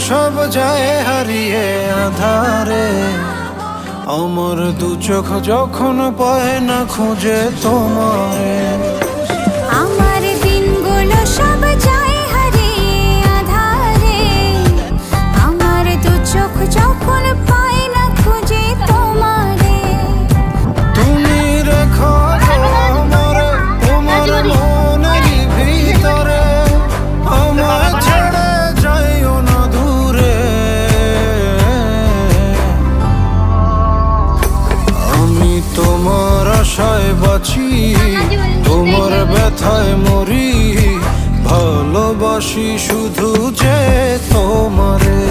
সব যায় হারিয়ে আধারে। আমার দু চোখ যখন পায় না খুঁজে তোমারে। আমার দিনগুলো সব যায় হারিয়ে আঁধারে। আমার দু চোখ যখন পায় না খুঁজে তোমারে। তুমি রেখো আমারে তোমার মনেরই ভিতরে, আমার ছেড়ে যাইও না দূরে। আমি তোমার আশায় বাঁচি, তোমার ব্যথায় মরি, ভালোবাসি শুধু যে তোমারে।